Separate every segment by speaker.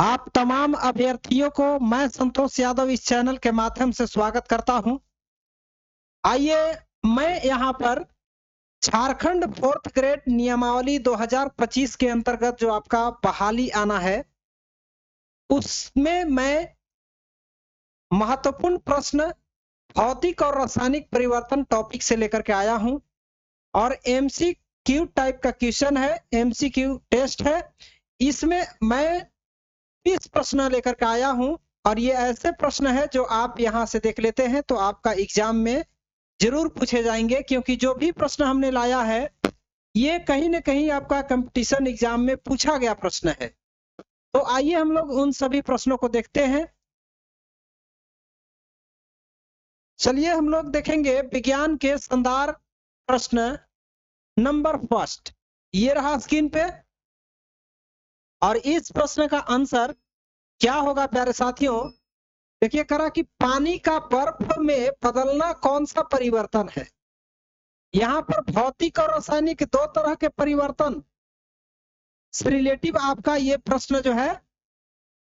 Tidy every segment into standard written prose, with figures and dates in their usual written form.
Speaker 1: आप तमाम अभ्यर्थियों को मैं संतोष यादव इस चैनल के माध्यम से स्वागत करता हूं। आइए मैं यहां पर झारखंड 4th ग्रेड नियमावली 2025 के अंतर्गत जो आपका बहाली आना है, उसमें मैं महत्वपूर्ण प्रश्न भौतिक और रासायनिक परिवर्तन टॉपिक से लेकर के आया हूं और एमसीक्यू टाइप का क्वेश्चन है, एमसीक्यू टेस्ट है। इसमें मैं 20 प्रश्न लेकर के आया हूं और ये ऐसे प्रश्न है जो आप यहां से देख लेते हैं तो आपका एग्जाम में जरूर पूछे जाएंगे, क्योंकि जो भी प्रश्न हमने लाया है ये कहीं ना कहीं आपका कंपटीशन एग्जाम में पूछा गया प्रश्न है। तो आइए हम लोग उन सभी प्रश्नों को देखते हैं। चलिए हम लोग देखेंगे विज्ञान के शानदार प्रश्न नंबर फर्स्ट, ये रहा स्क्रीन पे। और इस प्रश्न का आंसर क्या होगा प्यारे साथियों? देखिए करा कि पानी का बर्फ में बदलना कौन सा परिवर्तन है। यहाँ पर भौतिक और रासायनिक दो तरह के परिवर्तन से रिलेटिव आपका ये प्रश्न जो है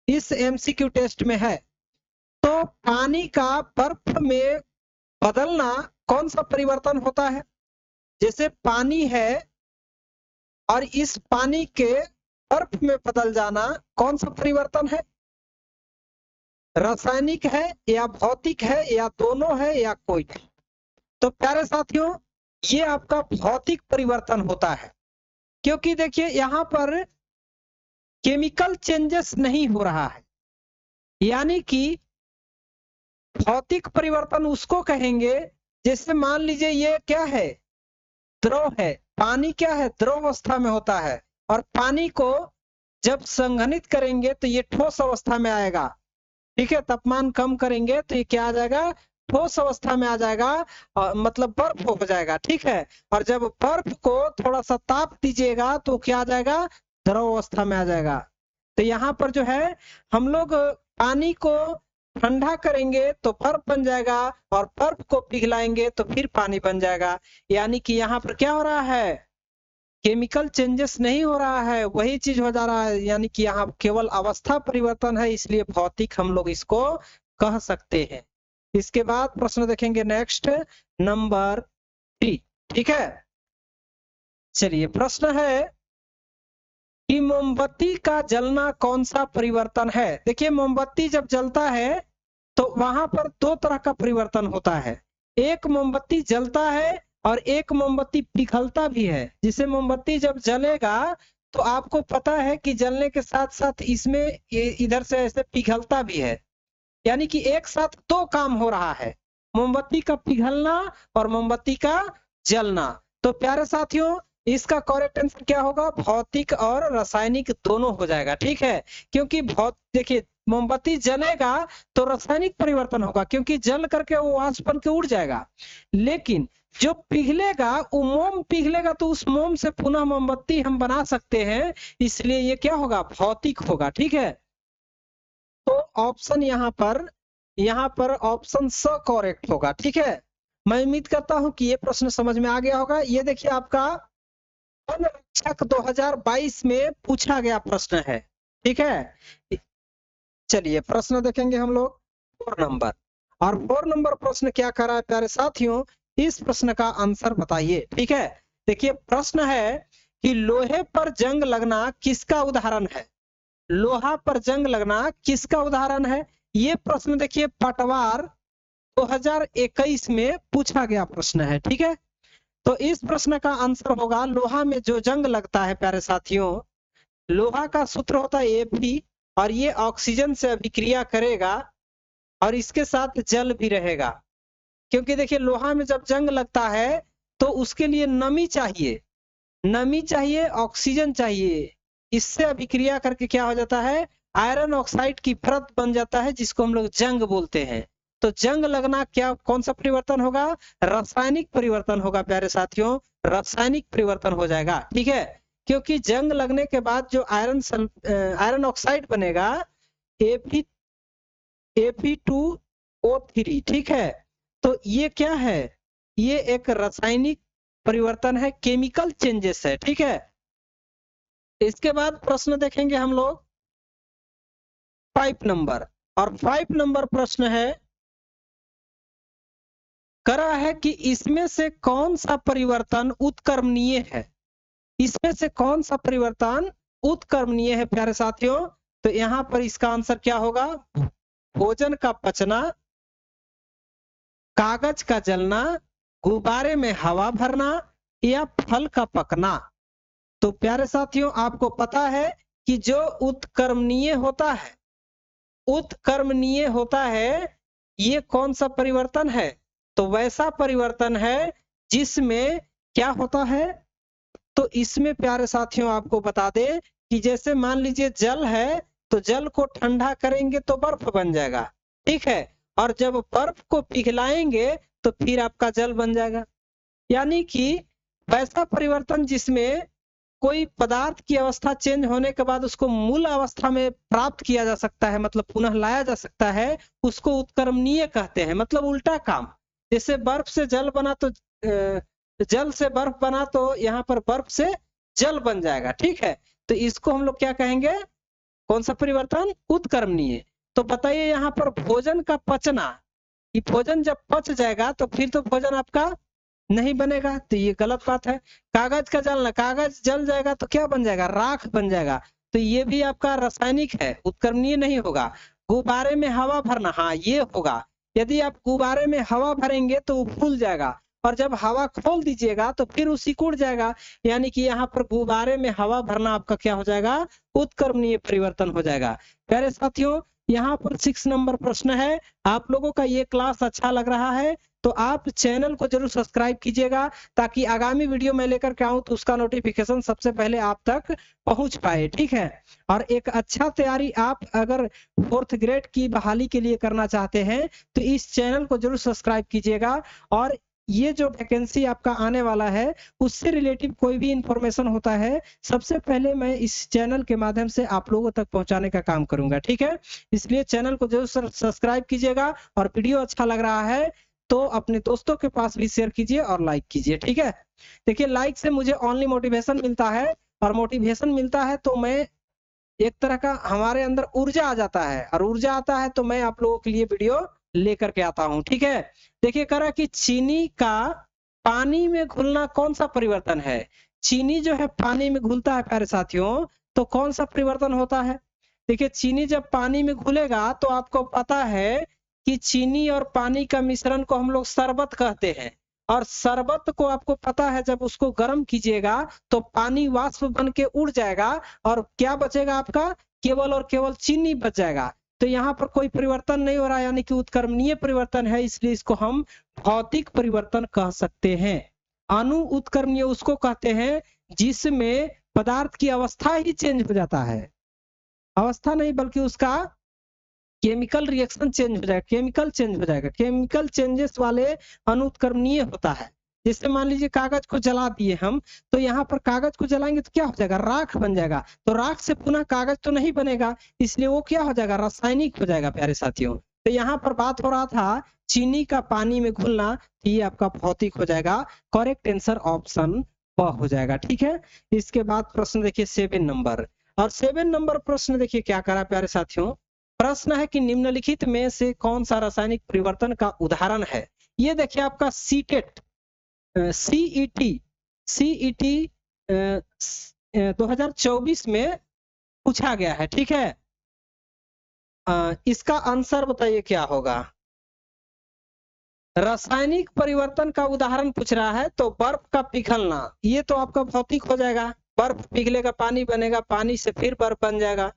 Speaker 1: इस एमसीक्यू टेस्ट में है। तो पानी का बर्फ में बदलना कौन सा परिवर्तन होता है? जैसे पानी है और इस पानी के बर्फ में बदल जाना कौन सा परिवर्तन है? रासायनिक है या भौतिक है या दोनों है या कोई नहीं? तो प्यारे साथियों ये आपका भौतिक परिवर्तन होता है, क्योंकि देखिए यहां पर केमिकल चेंजेस नहीं हो रहा है। यानी कि भौतिक परिवर्तन उसको कहेंगे जैसे मान लीजिए ये क्या है, द्रव है। पानी क्या है, द्रव अवस्था में होता है और पानी को जब संघनित करेंगे तो ये ठोस अवस्था में आएगा। ठीक है, तापमान कम करेंगे तो ये क्या आ जाएगा, ठोस अवस्था में आ जाएगा, मतलब बर्फ हो जाएगा। ठीक है, और जब बर्फ को थोड़ा सा ताप दीजिएगा तो क्या आ जाएगा, द्रव अवस्था में आ जाएगा। तो यहाँ पर जो है हम लोग पानी को ठंडा करेंगे तो बर्फ बन जाएगा और बर्फ को पिघलाएंगे तो फिर पानी बन जाएगा। यानी कि यहाँ पर क्या हो रहा है, केमिकल चेंजेस नहीं हो रहा है, वही चीज हो जा रहा है। यानी कि यहाँ केवल अवस्था परिवर्तन है, इसलिए भौतिक हम लोग इसको कह सकते हैं। इसके बाद प्रश्न देखेंगे नेक्स्ट नंबर 3। ठीक है, चलिए प्रश्न है कि मोमबत्ती का जलना कौन सा परिवर्तन है। देखिए मोमबत्ती जब जलता है तो वहां पर दो तरह का परिवर्तन होता है। एक मोमबत्ती जलता है और एक मोमबत्ती पिघलता भी है। जिसे मोमबत्ती जब जलेगा तो आपको पता है कि जलने के साथ साथ इसमें इधर से ऐसे पिघलता भी है। यानी कि एक साथ दो काम हो रहा है, मोमबत्ती का पिघलना और मोमबत्ती का जलना। तो प्यारे साथियों इसका करेक्ट आंसर क्या होगा, भौतिक और रासायनिक दोनों हो जाएगा। ठीक है, क्योंकि देखिए मोमबत्ती जलेगा तो रासायनिक परिवर्तन होगा, क्योंकि जल करके वो वाष्प बन के उड़ जाएगा। लेकिन जो पिघलेगा, वो मोम पिघलेगा तो उस मोम से पुनः मोमबत्ती हम बना सकते हैं, इसलिए ये क्या होगा, भौतिक होगा। ठीक है, तो ऑप्शन यहाँ पर ऑप्शन स करेक्ट होगा। ठीक है, मैं उम्मीद करता हूं कि ये प्रश्न समझ में आ गया होगा। ये देखिए आपका वन रक्षक 2022 में पूछा गया प्रश्न है। ठीक है, चलिए प्रश्न देखेंगे हम लोग 4 नंबर। और 4 नंबर प्रश्न क्या कर रहा है प्यारे साथियों, इस प्रश्न का आंसर बताइए। ठीक है, देखिए प्रश्न है कि लोहे पर जंग लगना किसका उदाहरण है। लोहा पर जंग लगना किसका उदाहरण है? ये प्रश्न देखिए पटवार 2021 में पूछा गया प्रश्न है। ठीक है, तो इस प्रश्न का आंसर होगा लोहा में जो जंग लगता है प्यारे साथियों, लोहा का सूत्र होता है Fe और ये ऑक्सीजन से अभिक्रिया करेगा और इसके साथ जल भी रहेगा। क्योंकि देखिए लोहा में जब जंग लगता है तो उसके लिए नमी चाहिए, ऑक्सीजन चाहिए। इससे अभिक्रिया करके क्या हो जाता है, आयरन ऑक्साइड की परत बन जाता है, जिसको हम लोग जंग बोलते हैं। तो जंग लगना क्या, कौन सा परिवर्तन होगा, रासायनिक परिवर्तन होगा प्यारे साथियों, रासायनिक परिवर्तन हो जाएगा। ठीक है, क्योंकि जंग लगने के बाद जो आयरन ऑक्साइड बनेगा Fe2O3। ठीक है, तो ये क्या है, ये एक रासायनिक परिवर्तन है, केमिकल चेंजेस है। ठीक है, इसके बाद प्रश्न देखेंगे हम लोग 5 नंबर। और 5 नंबर प्रश्न है, करा है कि इसमें से कौन सा परिवर्तन उत्कर्मणीय है। इसमें से कौन सा परिवर्तन उत्कर्मणीय है प्यारे साथियों। तो यहां पर इसका आंसर क्या होगा, भोजन का पचना, कागज का जलना, गुब्बारे में हवा भरना या फल का पकना। तो प्यारे साथियों आपको पता है कि जो उत्कर्मणीय होता है, उत्कर्मणीय होता है, ये कौन सा परिवर्तन है। तो वैसा परिवर्तन है जिसमें क्या होता है, तो इसमें प्यारे साथियों आपको बता दे कि जैसे मान लीजिए जल है, तो जल को ठंडा करेंगे तो बर्फ बन जाएगा, ठीक है। और जब बर्फ को पिघलाएंगे तो फिर आपका जल बन जाएगा। यानी कि वैसा परिवर्तन जिसमें कोई पदार्थ की अवस्था चेंज होने के बाद उसको मूल अवस्था में प्राप्त किया जा सकता है, मतलब पुनः लाया जा सकता है, उसको उत्कर्मणीय कहते हैं। मतलब उल्टा काम, जैसे बर्फ से जल बना तो जल से बर्फ बना, तो यहाँ पर बर्फ से जल बन जाएगा, ठीक है। तो इसको हम लोग क्या कहेंगे, कौन सा परिवर्तन, उत्कर्मणीय। तो बताइए यहाँ पर भोजन का पचना, ये भोजन जब पच जाएगा तो फिर तो भोजन आपका नहीं बनेगा, तो ये गलत बात है। कागज का जलना, कागज जल जाएगा तो क्या बन जाएगा, राख बन जाएगा, तो ये भी आपका रासायनिक है, उत्कर्मणीय नहीं होगा। गुब्बारे में हवा भरना, हाँ ये होगा। यदि आप गुब्बारे में हवा भरेंगे तो वो फूल जाएगा, और जब हवा खोल दीजिएगा तो फिर वो सिकुड़ जाएगा। यानी कि यहाँ पर गुब्बारे में हवा भरना आपका क्या हो जाएगा, उत्कर्मणीय परिवर्तन हो जाएगा। प्यारे साथियों यहाँ पर 6 नंबर प्रश्न है। आप लोगों का ये क्लास अच्छा लग रहा है तो आप चैनल को जरूर सब्सक्राइब कीजिएगा, ताकि आगामी वीडियो मैं लेकर के आऊं तो उसका नोटिफिकेशन सबसे पहले आप तक पहुंच पाए, ठीक है। और एक अच्छा तैयारी आप अगर 4th ग्रेड की बहाली के लिए करना चाहते हैं तो इस चैनल को जरूर सब्सक्राइब कीजिएगा। और ये जो वैकेंसी आपका आने वाला है उससे रिलेटिव कोई भी इंफॉर्मेशन होता है, सबसे पहले मैं इस चैनल के माध्यम से आप लोगों तक पहुंचाने का काम करूंगा, ठीक है। इसलिए चैनल को जरूर सब्सक्राइब कीजिएगा, और वीडियो अच्छा लग रहा है तो अपने दोस्तों के पास भी शेयर कीजिए और लाइक कीजिए, ठीक है। देखिए लाइक से मुझे ओनली मोटिवेशन मिलता है, और मोटिवेशन मिलता है तो मैं एक तरह का हमारे अंदर ऊर्जा आ जाता है, और ऊर्जा आता है तो मैं आप लोगों के लिए वीडियो लेकर के आता हूं, ठीक है। देखिए करा कि चीनी का पानी में घुलना कौन सा परिवर्तन है। चीनी जो है पानी में घुलता है प्यारे साथियों, तो कौन सा परिवर्तन होता है। देखिए चीनी जब पानी में घुलेगा तो आपको पता है कि चीनी और पानी का मिश्रण को हम लोग शरबत कहते हैं, और शरबत को आपको पता है जब उसको गर्म कीजिएगा तो पानी वाष्प बन के उड़ जाएगा, और क्या बचेगा आपका, केवल और केवल चीनी बच जाएगा। तो यहाँ पर कोई परिवर्तन नहीं हो रहा, यानी कि उत्कर्मणीय परिवर्तन है, इसलिए इसको हम भौतिक परिवर्तन कह सकते हैं। अणु उत्कर्मणीय उसको कहते हैं जिसमें पदार्थ की अवस्था ही चेंज हो जाता है, अवस्था नहीं बल्कि उसका केमिकल रिएक्शन चेंज हो जाएगा, केमिकल चेंज हो जाएगा। केमिकल चेंजेस वाले अनुत्कर्मणीय होता है। जैसे मान लीजिए कागज को जला दिए हम, तो यहाँ पर कागज को जलाएंगे तो क्या हो जाएगा, राख बन जाएगा। तो राख से पुनः कागज तो नहीं बनेगा, इसलिए वो क्या हो जाएगा, रासायनिक हो जाएगा प्यारे साथियों। तो यहाँ पर बात हो रहा था चीनी का पानी में घुलना, ये आपका भौतिक हो जाएगा। करेक्ट आंसर ऑप्शन ब हो जाएगा, ठीक है। इसके बाद प्रश्न देखिए 7 नंबर, और 7 नंबर प्रश्न देखिए क्या करा प्यारे साथियों। प्रश्न है कि निम्नलिखित में से कौन सा रासायनिक परिवर्तन का उदाहरण है। ये देखिए आपका सीटेट सीईटी 2024 में पूछा गया है, ठीक है। इसका आंसर बताइए क्या होगा। रासायनिक परिवर्तन का उदाहरण पूछ रहा है, तो बर्फ का पिघलना ये तो आपका भौतिक हो जाएगा, बर्फ पिघलेगा पानी बनेगा, पानी से फिर बर्फ बन जाएगा।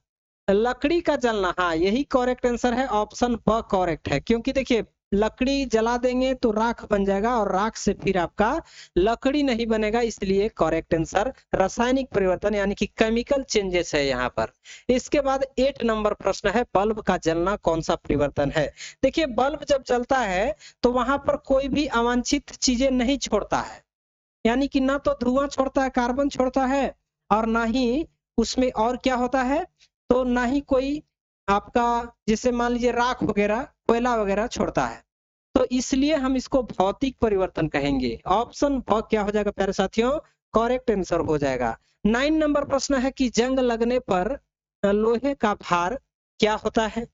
Speaker 1: लकड़ी का जलना, हाँ यही करेक्ट आंसर है, ऑप्शन ब करेक्ट है। क्योंकि देखिए लकड़ी जला देंगे तो राख बन जाएगा, और राख से फिर आपका लकड़ी नहीं बनेगा, इसलिए करेक्ट आंसर रासायनिक परिवर्तन यानी कि केमिकल चेंजेस है यहाँ पर। इसके बाद 8 नंबर प्रश्न है, बल्ब का जलना कौन सा परिवर्तन है। देखिए बल्ब जब जलता है तो वहां पर कोई भी अवांछित चीजें नहीं छोड़ता है, यानी कि ना तो धुआं छोड़ता है, कार्बन छोड़ता है, और ना ही उसमें और क्या होता है, तो ना ही कोई आपका जैसे मान लीजिए राख वगैरह कोयला वगैरह छोड़ता है। तो इसलिए हम इसको भौतिक परिवर्तन कहेंगे। ऑप्शन ब क्या हो जाएगा प्यारे साथियों, करेक्ट आंसर हो जाएगा। 9 नंबर प्रश्न है कि जंग लगने पर लोहे का भार क्या होता है?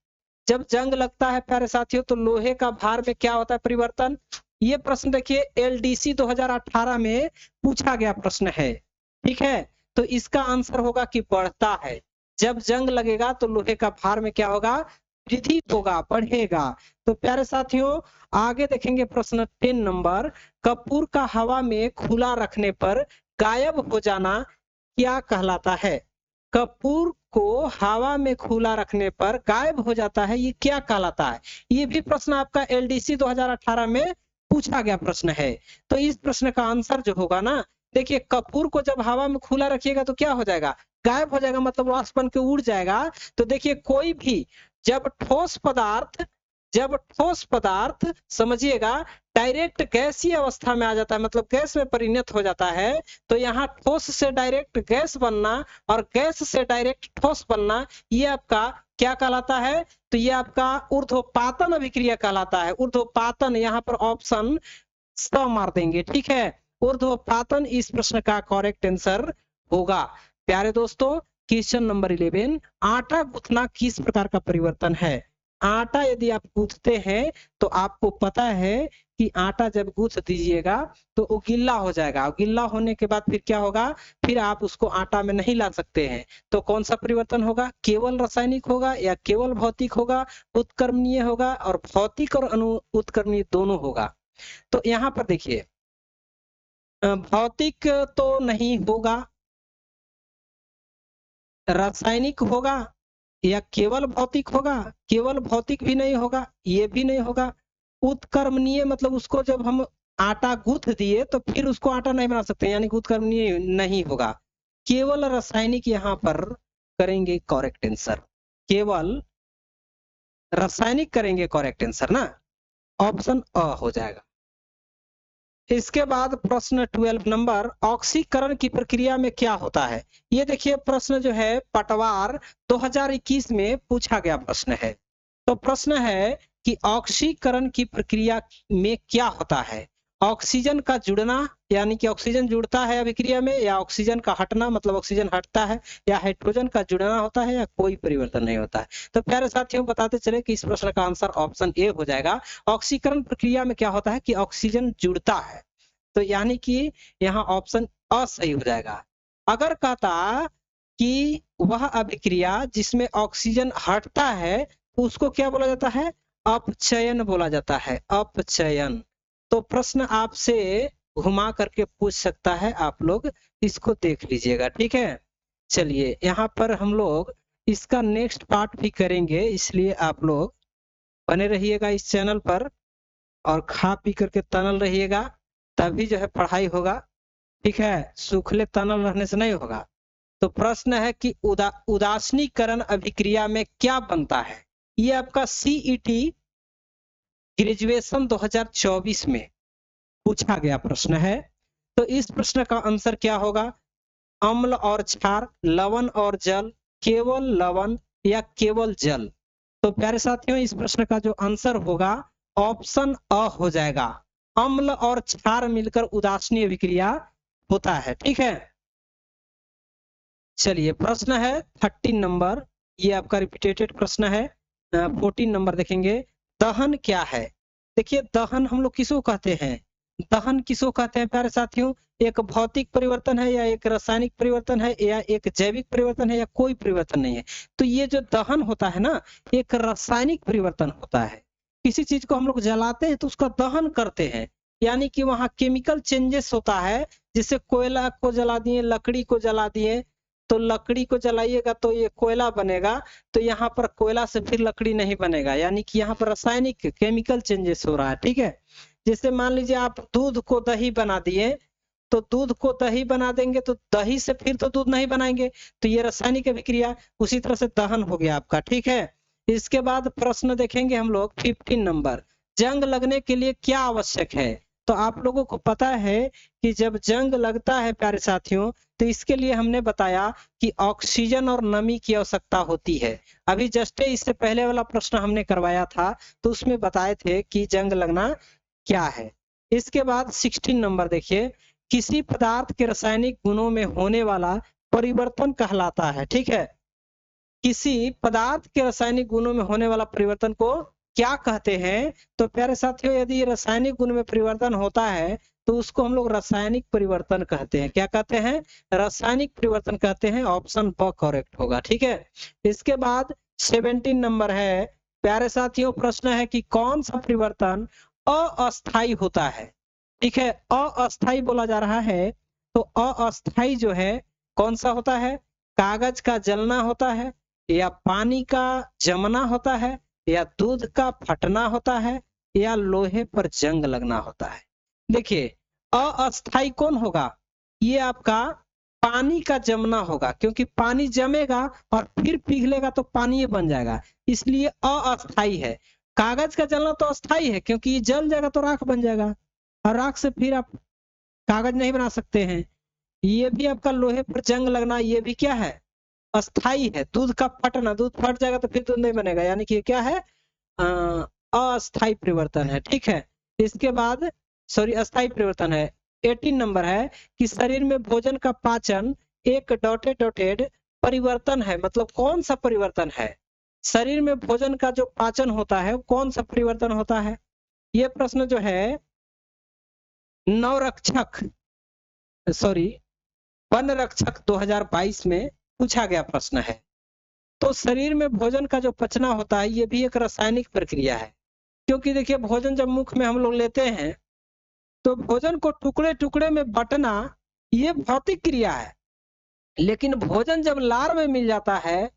Speaker 1: जब जंग लगता है प्यारे साथियों तो लोहे का भार में क्या होता है परिवर्तन? ये प्रश्न देखिए एलडीसी 2018 में पूछा गया प्रश्न है, ठीक है। तो इसका आंसर होगा कि बढ़ता है। जब जंग लगेगा तो लोहे का भार में क्या होगा? वृद्धि होगा, बढ़ेगा। तो प्यारे साथियों आगे देखेंगे प्रश्न 10 नंबर, कपूर का हवा में खुला रखने पर गायब हो जाना क्या कहलाता है? कपूर को हवा में खुला रखने पर गायब हो जाता है, ये क्या कहलाता है? ये भी प्रश्न आपका एलडीसी 2018 में पूछा गया प्रश्न है। तो इस प्रश्न का आंसर जो होगा ना, देखिए कपूर को जब हवा में खुला रखिएगा तो क्या हो जाएगा? गायब हो जाएगा, मतलब वाष्प बन के उड़ जाएगा। तो देखिए कोई भी जब ठोस पदार्थ समझिएगा डायरेक्ट गैसीय अवस्था में आ जाता है, मतलब गैस में परिणत हो जाता है, तो यहाँ ठोस से डायरेक्ट गैस बनना और गैस से डायरेक्ट ठोस बनना, ये आपका क्या कहलाता है? तो ये आपका ऊर्ध्वपातन अभिक्रिया कहलाता है। ऊर्ध्वपातन, यहाँ पर ऑप्शन स मार देंगे, ठीक है। ऊर्ध्वपातन इस प्रश्न का करेक्ट आंसर होगा। प्यारे दोस्तों क्वेश्चन नंबर 11, आटा गूंथना किस प्रकार का परिवर्तन है? आटा यदि आप गूंथते हैं तो आपको पता है कि आटा जब गूंथ दीजिएगा तो वो गिल्ला हो जाएगा। गिल्ला होने के बाद फिर क्या होगा? फिर आप उसको आटा में नहीं ला सकते हैं। तो कौन सा परिवर्तन होगा? केवल रासायनिक होगा या केवल भौतिक होगा? उत्क्रमणीय होगा, और भौतिक और उत्क्रमणीय दोनों होगा। तो यहाँ पर देखिए भौतिक तो नहीं होगा, रासायनिक होगा या केवल भौतिक होगा? केवल भौतिक भी नहीं होगा, ये भी नहीं होगा। उत्क्रमणीय मतलब उसको जब हम आटा गूंथ दिए तो फिर उसको आटा नहीं बना सकते, यानी कि उत्क्रमणीय नहीं होगा। केवल रासायनिक यहाँ पर करेंगे करेक्ट आंसर, केवल रासायनिक करेंगे करेक्ट आंसर ना, ऑप्शन अ हो जाएगा। इसके बाद प्रश्न 12 नंबर, ऑक्सीकरण की प्रक्रिया में क्या होता है? ये देखिए प्रश्न जो है पटवार 2021 में पूछा गया प्रश्न है। तो प्रश्न है कि ऑक्सीकरण की प्रक्रिया में क्या होता है? ऑक्सीजन का जुड़ना, यानी कि ऑक्सीजन जुड़ता है अभिक्रिया में, या ऑक्सीजन का हटना मतलब ऑक्सीजन हटता है, या हाइड्रोजन का जुड़ना होता है, या कोई परिवर्तन नहीं होता है। तो प्यारे साथियों बताते चले कि इस प्रश्न का आंसर ऑप्शन ए हो जाएगा। ऑक्सीकरण प्रक्रिया में क्या होता है कि ऑक्सीजन जुड़ता है, तो यानी कि यहाँ ऑप्शन अ सही हो जाएगा। अगर कहता कि वह अभिक्रिया जिसमें ऑक्सीजन हटता है उसको क्या बोला जाता है? अपचयन बोला जाता है, अपचयन। तो प्रश्न आपसे घुमा करके पूछ सकता है, आप लोग इसको देख लीजिएगा, ठीक है। चलिए यहाँ पर हम लोग इसका नेक्स्ट पार्ट भी करेंगे, इसलिए आप लोग बने रहिएगा इस चैनल पर और खा पी करके तनल रहिएगा, तभी जो है पढ़ाई होगा, ठीक है। सूखले तनल रहने से नहीं होगा। तो प्रश्न है कि उदासीनीकरण अभिक्रिया में क्या बनता है? ये आपका सीईटी ग्रेजुएशन 2024 में पूछा गया प्रश्न है। तो इस प्रश्न का आंसर क्या होगा? अम्ल और क्षार, लवण और जल, केवल लवण या केवल जल। तो प्यारे साथियों इस प्रश्न का जो आंसर होगा ऑप्शन अ हो जाएगा। अम्ल और क्षार मिलकर उदासीन अभिक्रिया होता है, ठीक है। चलिए प्रश्न है 13 नंबर, ये आपका रिपीटेटेड प्रश्न है। 14 नंबर देखेंगे, दहन क्या है? देखिए दहन हम लोग किसको कहते हैं? दहन किसको कहते हैं प्यारे साथियों? एक भौतिक परिवर्तन है, या एक रासायनिक परिवर्तन है, या एक जैविक परिवर्तन है, या कोई परिवर्तन नहीं है? तो ये जो दहन होता है ना, एक रासायनिक परिवर्तन होता है। किसी चीज को हम लोग जलाते हैं तो उसका दहन करते हैं, यानी कि वहां केमिकल चेंजेस होता है। जैसे कोयला को जला दिए, लकड़ी को जला दिए, तो लकड़ी को जलाइएगा तो ये कोयला बनेगा, तो यहाँ पर कोयला से फिर लकड़ी नहीं बनेगा, यानी कि यहाँ पर रासायनिक केमिकल चेंजेस हो रहा है, ठीक है। जैसे मान लीजिए आप दूध को दही बना दिए, तो दूध को दही बना देंगे तो दही से फिर तो दूध नहीं बनाएंगे, तो ये रासायनिक अभिक्रिया, उसी तरह से दहन हो गया आपका, ठीक है। इसके बाद प्रश्न देखेंगे हम लोग 15 नंबर, जंग लगने के लिए क्या आवश्यक है? तो आप लोगों को पता है कि जब जंग लगता है प्यारे साथियों, तो इसके लिए हमने बताया कि ऑक्सीजन और नमी की आवश्यकता होती है। अभी जस्ट इससे पहले वाला प्रश्न हमने करवाया था, तो उसमें बताए थे कि जंग लगना क्या है। इसके बाद 16 नंबर देखिए, किसी पदार्थ के रासायनिक गुणों में होने वाला परिवर्तन कहलाता है, ठीक है। किसी पदार्थ के रासायनिक गुणों में होने वाला परिवर्तन को क्या कहते हैं? तो प्यारे साथियों, यदि रासायनिक गुण में परिवर्तन होता है तो उसको हम लोग रासायनिक परिवर्तन कहते हैं। क्या कहते हैं? रासायनिक परिवर्तन कहते हैं। ऑप्शन ब करेक्ट होगा। ठीक है, इसके बाद 17 नंबर है। प्यारे साथियों, प्रश्न है कि कौन सा परिवर्तन अस्थाई होता है? ठीक है, अस्थाई बोला जा रहा है। तो अस्थाई जो है कौन सा होता है? कागज का जलना होता है, या पानी का जमना होता है, या दूध का फटना होता है, या लोहे पर जंग लगना होता है। देखिए, अस्थाई कौन होगा? ये आपका पानी का जमना होगा, क्योंकि पानी जमेगा और फिर पिघलेगा तो पानी ये बन जाएगा, इसलिए अस्थाई है। कागज का जलना तो अस्थाई है, क्योंकि ये जल जाएगा तो राख बन जाएगा, और राख से फिर आप कागज नहीं बना सकते हैं। ये भी आपका लोहे पर जंग लगना, ये भी क्या है? अस्थाई है। दूध का फटना, दूध फट जाएगा तो फिर दूध नहीं बनेगा, यानी कि क्या है? अस्थाई परिवर्तन है। ठीक है, इसके बाद सॉरी अस्थाई परिवर्तन है। 18 नंबर है कि शरीर में भोजन का पाचन एक डॉटेड परिवर्तन है। मतलब कौन सा परिवर्तन है? शरीर में भोजन का जो पाचन होता है कौन सा परिवर्तन होता है? ये प्रश्न जो है नवरक्षक सॉरी वन रक्षक 2022 में पूछा गया प्रश्न है। तो शरीर में भोजन का जो पचना होता है ये भी एक रासायनिक प्रक्रिया है, क्योंकि देखिए भोजन जब मुख में हम लोग लेते हैं तो भोजन को टुकड़े टुकड़े में बंटना ये भौतिक क्रिया है, लेकिन भोजन जब लार में मिल जाता है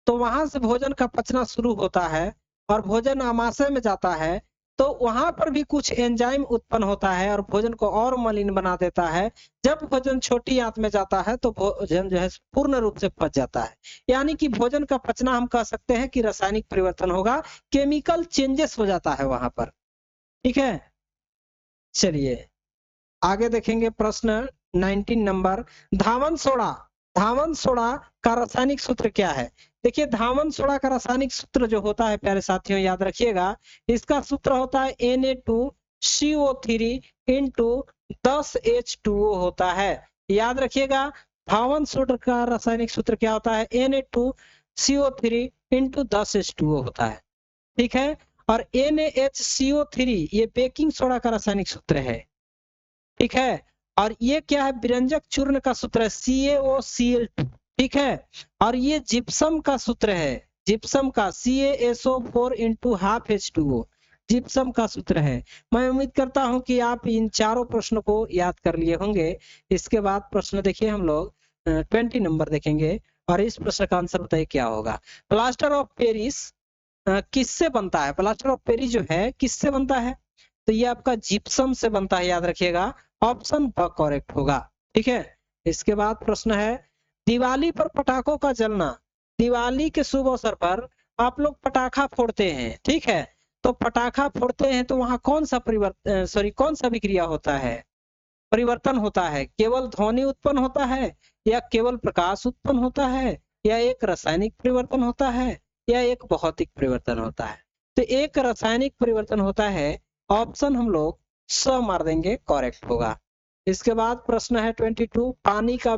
Speaker 1: तो वहां से भोजन का पचना शुरू होता है और भोजन आमाशय में जाता है, तो वहां पर भी कुछ एंजाइम उत्पन्न होता है और भोजन को और मलिन बना देता है। जब भोजन छोटी आंत में जाता है तो भोजन जो है पूर्ण रूप से पच जाता है। यानी कि भोजन का पचना हम कह सकते हैं कि रासायनिक परिवर्तन होगा, केमिकल चेंजेस हो जाता है वहां पर। ठीक है, चलिए आगे देखेंगे प्रश्न 19 नंबर। धावन सोडा का रासायनिक सूत्र क्या है? देखिए, धावन सोडा का रासायनिक सूत्र जो होता है प्यारे साथियों याद रखिएगा, इसका सूत्र होता है Na2CO3 इंटू 10H2O होता है। याद रखिएगा, धावन सोडा का रासायनिक सूत्र क्या होता है? Na2CO3 इंटू 10H2O होता है। ठीक है, और NaHCO3 ये बेकिंग सोडा का रासायनिक सूत्र है। ठीक है, और ये क्या है? विरंजक चूर्ण का सूत्र है CaOCl2। ठीक है, और ये जिप्सम का सूत्र है, जिप्सम का CaSO4 into half H2O gypsum का सूत्र है। मैं उम्मीद करता हूं कि आप इन चारों प्रश्नों को याद कर लिए होंगे। इसके बाद प्रश्न देखिए हम लोग 20 नंबर देखेंगे, और इस प्रश्न का आंसर बताइए क्या होगा। प्लास्टर ऑफ पेरिस किससे बनता है? प्लास्टर ऑफ पेरिस जो है किससे बनता है? तो ये आपका जिप्सम से बनता है, याद रखिएगा। ऑप्शन ब करेक्ट होगा। ठीक है, इसके बाद प्रश्न है दिवाली पर पटाखों का जलना। दिवाली के शुभ अवसर पर आप लोग पटाखा फोड़ते हैं। ठीक है, तो पटाखा फोड़ते हैं तो वहां कौन सा कौन सा विक्रिया होता है? परिवर्तन होता है? केवल ध्वनि उत्पन्न होता है, या केवल प्रकाश उत्पन्न होता है, या एक रासायनिक परिवर्तन होता है, या एक भौतिक परिवर्तन होता है? तो एक रासायनिक परिवर्तन होता है। ऑप्शन हम लोग स मार देंगे, करेक्ट होगा। इसके बाद प्रश्न है 22। पानी का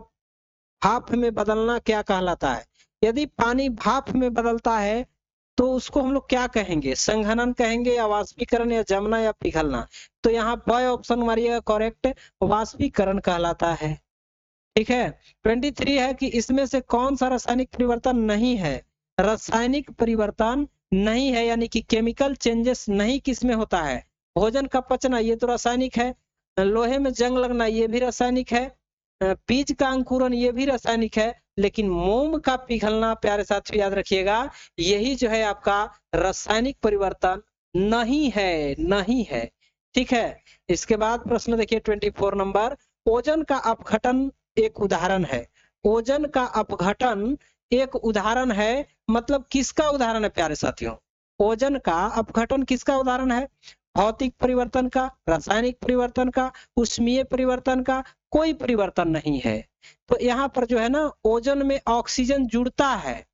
Speaker 1: भाप में बदलना क्या कहलाता है? यदि पानी भाप में बदलता है तो उसको हम लोग क्या कहेंगे? संघनन कहेंगे, या वाष्पीकरण, या जमना, या पिघलना? तो यहाँ ब ऑप्शन मारिएगा, करेक्ट, वाष्पीकरण कहलाता है। ठीक है, 23 है कि इसमें से कौन सा रासायनिक परिवर्तन नहीं है? रासायनिक परिवर्तन नहीं है, यानी कि केमिकल चेंजेस नहीं किसमें होता है? भोजन का पचना ये तो रासायनिक है, लोहे में जंग लगना ये भी रासायनिक है, बीज का अंकुरन ये भी रासायनिक है, लेकिन मोम का पिघलना प्यारे साथियों याद रखिएगा यही जो है आपका रासायनिक परिवर्तन नहीं है, नहीं है। ठीक है, इसके बाद प्रश्न देखिए 24 नंबर। ओजन का अपघटन एक उदाहरण है। ओजन का अपघटन एक उदाहरण है, मतलब किसका उदाहरण है प्यारे साथियों? ओजन का अपघटन किसका उदाहरण है? भौतिक परिवर्तन का, रासायनिक परिवर्तन का, उष्मीय परिवर्तन का? कोई परिवर्तन नहीं है। तो यहाँ पर जो है ना ओजन में ऑक्सीजन जुड़ता है।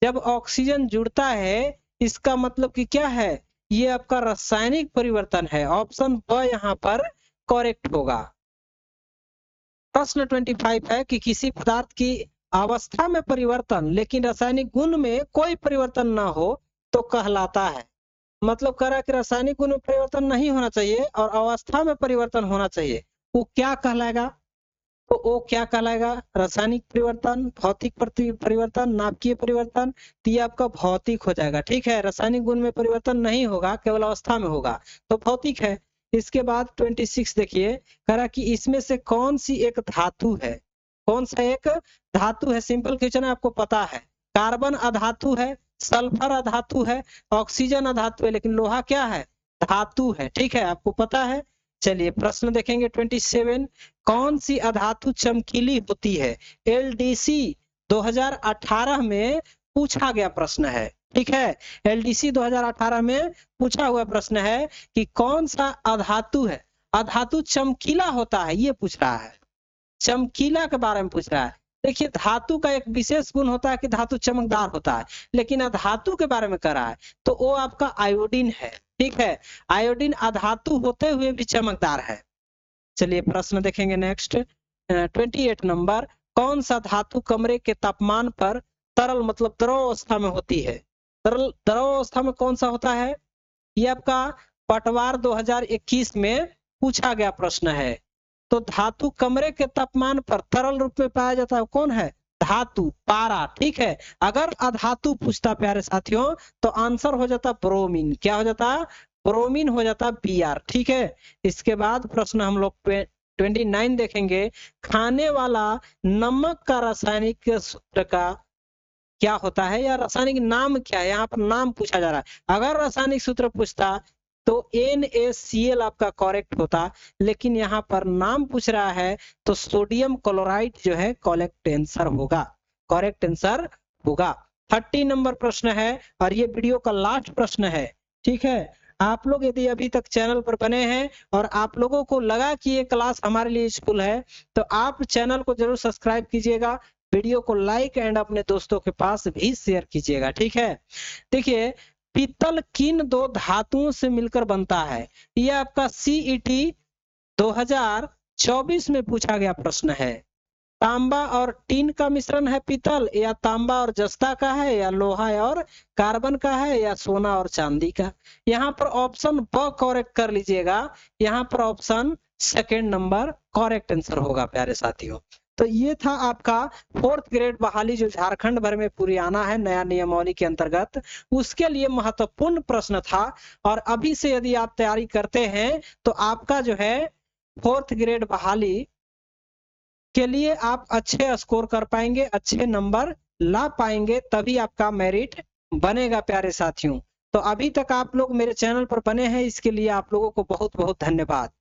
Speaker 1: जब ऑक्सीजन जुड़ता है इसका मतलब कि क्या है? ये आपका रासायनिक परिवर्तन है। ऑप्शन ब यहाँ पर करेक्ट होगा। प्रश्न 25 है कि किसी पदार्थ की अवस्था में परिवर्तन लेकिन रासायनिक गुण में कोई परिवर्तन ना हो तो कहलाता है। मतलब कह रहा है कि रासायनिक गुण में परिवर्तन नहीं होना चाहिए और अवस्था में परिवर्तन होना चाहिए, वो क्या कहलाएगा? तो वो क्या कहलाएगा? रासायनिक परिवर्तन, भौतिक परिवर्तन, नाभिकीय परिवर्तन। तो ये आपका भौतिक हो जाएगा। ठीक है, रासायनिक गुण में परिवर्तन नहीं होगा, केवल अवस्था में होगा, तो भौतिक है। इसके बाद 26 देखिए, कह रहा कि इसमें से कौन सी एक धातु है? कौन सा एक धातु है? सिंपल क्वेश्चन है, आपको पता है। कार्बन अधातु है, सल्फर अधातु है, ऑक्सीजन अधातु है, लेकिन लोहा क्या है? धातु है। ठीक है, आपको पता है। चलिए प्रश्न देखेंगे 27। कौन सी अधातु चमकीली होती है? एलडीसी 2018 में पूछा गया प्रश्न है। ठीक है, एलडीसी 2018 में पूछा हुआ प्रश्न है कि कौन सा अधातु है, अधातु चमकीला होता है, ये पूछ रहा है। चमकीला के बारे में पूछ रहा है। देखिए धातु का एक विशेष गुण होता है कि धातु चमकदार होता है, लेकिन अधातु के बारे में कर रहा है तो वो आपका आयोडीन है। ठीक है, आयोडीन अधातु होते हुए भी चमकदार है। चलिए प्रश्न देखेंगे नेक्स्ट 28 नंबर। कौन सा धातु कमरे के तापमान पर तरल मतलब द्रव अवस्था में होती है? तरल द्रव अवस्था में कौन सा होता है? ये आपका पटवार 2021 में पूछा गया प्रश्न है। तो धातु कमरे के तापमान पर तरल रूप में पाया जाता है, कौन है? धातु, पारा। ठीक है, अगर अधातु पूछता प्यारे साथियों तो आंसर हो जाता ब्रोमीन। क्या हो जाता? ब्रोमीन हो जाता Br। ठीक है, इसके बाद प्रश्न हम लोग 29 देखेंगे। खाने वाला नमक का रासायनिक सूत्र का क्या होता है या रासायनिक नाम क्या है? यहाँ पर नाम पूछा जा रहा है। अगर रासायनिक सूत्र पूछता तो NaCl आपका करेक्ट होता, लेकिन यहाँ पर नाम पूछ रहा है तो सोडियम क्लोराइड जो है करेक्ट आंसर होगा। करेक्ट आंसर होगा। 30 नंबर प्रश्न है और ये वीडियो का लास्ट प्रश्न है। ठीक है, आप लोग यदि अभी तक चैनल पर बने हैं और आप लोगों को लगा कि ये क्लास हमारे लिए यूजफुल है तो आप चैनल को जरूर सब्सक्राइब कीजिएगा, वीडियो को लाइक एंड अपने दोस्तों के पास भी शेयर कीजिएगा। ठीक है, देखिए पीतल किन दो धातुओं से मिलकर बनता है? यह आपका CET 2024 में पूछा गया प्रश्न है। तांबा और टीन का मिश्रण है पीतल, या तांबा और जस्ता का है, या लोहा और कार्बन का है, या सोना और चांदी का? यहाँ पर ऑप्शन ब करेक्ट कर लीजिएगा। यहाँ पर option second number correct answer होगा प्यारे साथियों। तो ये था आपका 4th ग्रेड बहाली जो झारखंड भर में पूरी आना है नया नियमावली के अंतर्गत, उसके लिए महत्वपूर्ण प्रश्न था। और अभी से यदि आप तैयारी करते हैं तो आपका जो है 4th ग्रेड बहाली के लिए आप अच्छे स्कोर कर पाएंगे, अच्छे नंबर ला पाएंगे, तभी आपका मेरिट बनेगा प्यारे साथियों। तो अभी तक आप लोग मेरे चैनल पर बने हैं, इसके लिए आप लोगों को बहुत बहुत धन्यवाद।